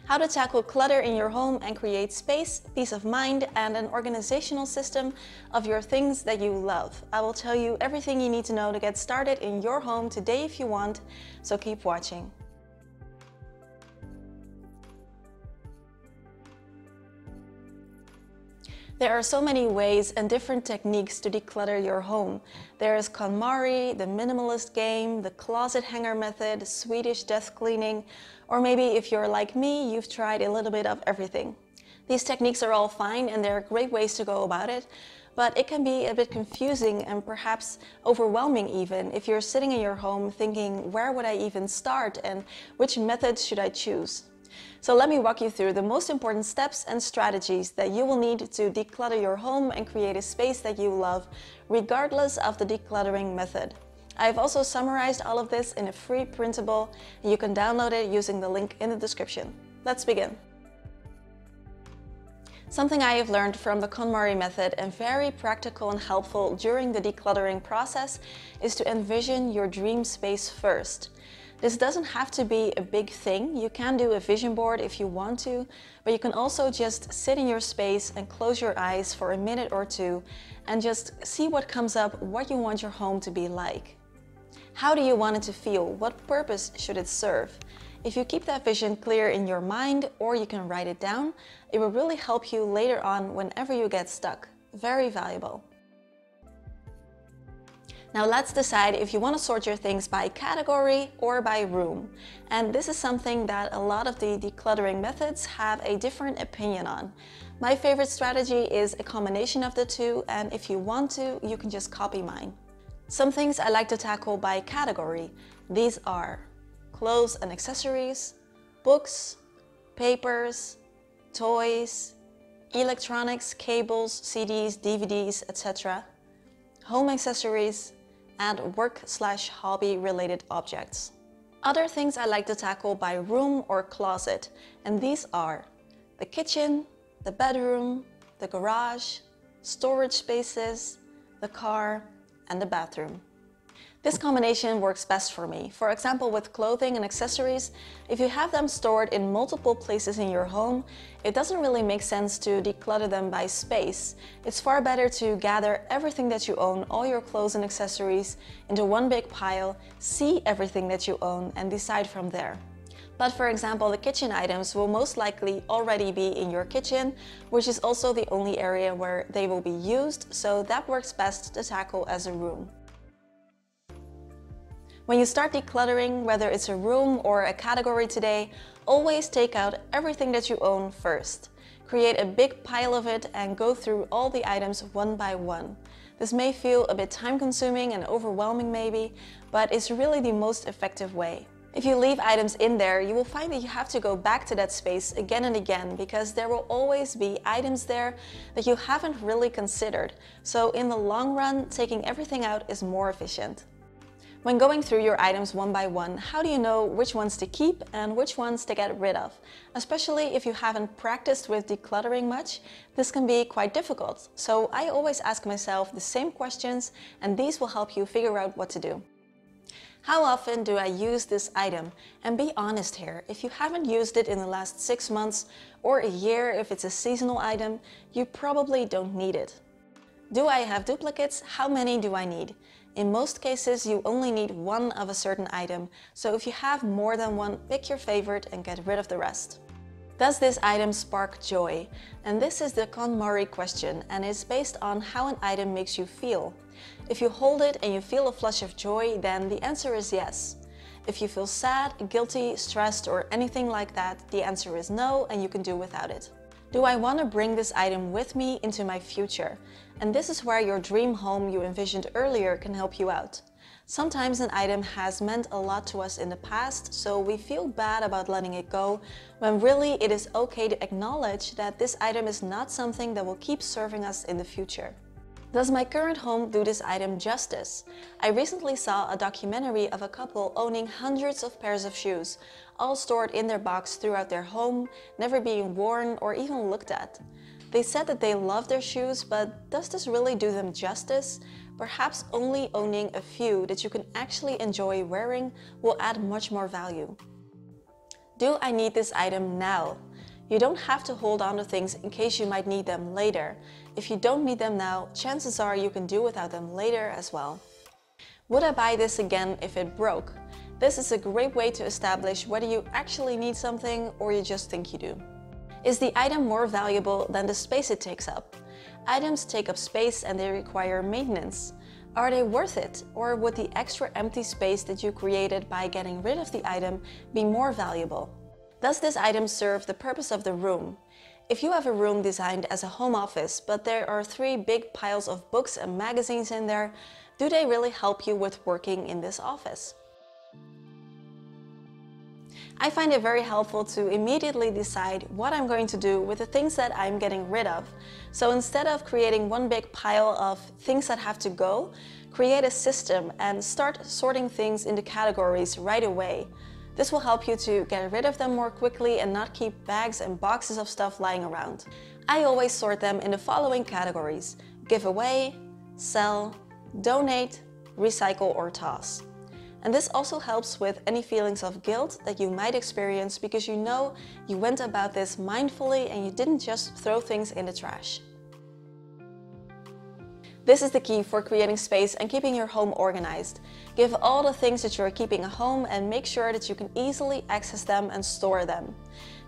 How to tackle clutter in your home and create space, peace of mind, and an organizational system of your things that you love. I will tell you everything you need to know to get started in your home today if you want, so keep watching. There are so many ways and different techniques to declutter your home. There is KonMari, the Minimalist game, the closet hanger method, Swedish Death Cleaning, or maybe if you're like me, you've tried a little bit of everything. These techniques are all fine and there are great ways to go about it, but it can be a bit confusing and perhaps overwhelming even if you're sitting in your home thinking, where would I even start and which method should I choose? So let me walk you through the most important steps and strategies that you will need to declutter your home and create a space that you love, regardless of the decluttering method. I've also summarized all of this in a free printable, and you can download it using the link in the description. Let's begin. Something I have learned from the KonMari method and very practical and helpful during the decluttering process is to envision your dream space first. This doesn't have to be a big thing. You can do a vision board if you want to, but you can also just sit in your space and close your eyes for a minute or two and just see what comes up, what you want your home to be like. How do you want it to feel? What purpose should it serve? If you keep that vision clear in your mind, or you can write it down, it will really help you later on whenever you get stuck. Very valuable. Now let's decide if you want to sort your things by category or by room. And this is something that a lot of the decluttering methods have a different opinion on. My favorite strategy is a combination of the two, and if you want to, you can just copy mine. Some things I like to tackle by category. These are clothes and accessories, books, papers, toys, electronics, cables, CDs, DVDs, etc., home accessories, and work/hobby related objects. Other things I like to tackle by room or closet, and these are the kitchen, the bedroom, the garage, storage spaces, the car, and the bathroom. This combination works best for me. For example, with clothing and accessories, if you have them stored in multiple places in your home, it doesn't really make sense to declutter them by space. It's far better to gather everything that you own, all your clothes and accessories, into one big pile, see everything that you own, and decide from there. But for example, the kitchen items will most likely already be in your kitchen, which is also the only area where they will be used, so that works best to tackle as a room. When you start decluttering, whether it's a room or a category today, always take out everything that you own first. Create a big pile of it and go through all the items one by one. This may feel a bit time-consuming and overwhelming maybe, but it's really the most effective way. If you leave items in there, you will find that you have to go back to that space again and again because there will always be items there that you haven't really considered. So in the long run, taking everything out is more efficient. When going through your items one by one, how do you know which ones to keep and which ones to get rid of? Especially if you haven't practiced with decluttering much, this can be quite difficult. So I always ask myself the same questions, and these will help you figure out what to do. How often do I use this item? And be honest here, if you haven't used it in the last 6 months or a year, if it's a seasonal item, you probably don't need it. Do I have duplicates? How many do I need? In most cases, you only need one of a certain item, so if you have more than one, pick your favorite and get rid of the rest. Does this item spark joy? And this is the KonMari question, and it's based on how an item makes you feel. If you hold it and you feel a flush of joy, then the answer is yes. If you feel sad, guilty, stressed, or anything like that, the answer is no, and you can do without it. Do I want to bring this item with me into my future? And this is where your dream home you envisioned earlier can help you out. Sometimes an item has meant a lot to us in the past, so we feel bad about letting it go, when really it is okay to acknowledge that this item is not something that will keep serving us in the future. Does my current home do this item justice? I recently saw a documentary of a couple owning hundreds of pairs of shoes, all stored in their box throughout their home, never being worn or even looked at. They said that they love their shoes, but does this really do them justice? Perhaps only owning a few that you can actually enjoy wearing will add much more value. Do I need this item now? You don't have to hold on to things in case you might need them later. If you don't need them now, chances are you can do without them later as well. Would I buy this again if it broke? This is a great way to establish whether you actually need something or you just think you do. Is the item more valuable than the space it takes up? Items take up space and they require maintenance. Are they worth it, or would the extra empty space that you created by getting rid of the item be more valuable? Does this item serve the purpose of the room? If you have a room designed as a home office, but there are 3 big piles of books and magazines in there, do they really help you with working in this office? I find it very helpful to immediately decide what I'm going to do with the things that I'm getting rid of. So instead of creating one big pile of things that have to go, create a system and start sorting things into categories right away. This will help you to get rid of them more quickly and not keep bags and boxes of stuff lying around. I always sort them in the following categories: give away, sell, donate, recycle or toss. And this also helps with any feelings of guilt that you might experience because you know you went about this mindfully and you didn't just throw things in the trash. This is the key for creating space and keeping your home organized. Give all the things that you are keeping at home and make sure that you can easily access them and store them.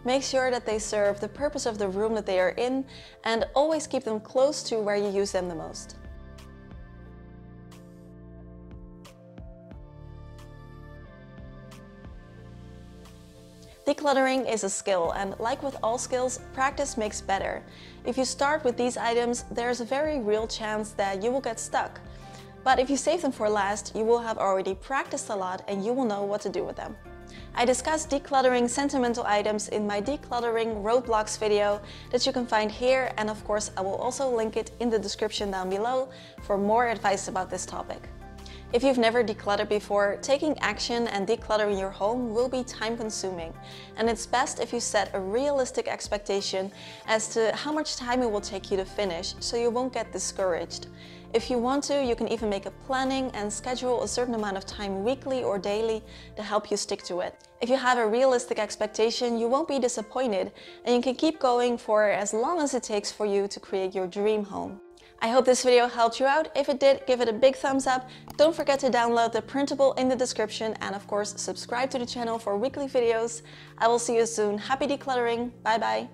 Make sure that they serve the purpose of the room that they are in, and always keep them close to where you use them the most. Decluttering is a skill, and like with all skills, practice makes better. If you start with these items, there's a very real chance that you will get stuck. But if you save them for last, you will have already practiced a lot and you will know what to do with them. I discuss decluttering sentimental items in my decluttering roadblocks video that you can find here, and of course I will also link it in the description down below for more advice about this topic. If you've never decluttered before, taking action and decluttering your home will be time-consuming, and it's best if you set a realistic expectation as to how much time it will take you to finish, so you won't get discouraged. If you want to, you can even make a planning and schedule a certain amount of time weekly or daily to help you stick to it. If you have a realistic expectation, you won't be disappointed, and you can keep going for as long as it takes for you to create your dream home. I hope this video helped you out. If it did, give it a big thumbs up. Don't forget to download the printable in the description, and of course subscribe to the channel for weekly videos. I will see you soon. Happy decluttering. Bye bye.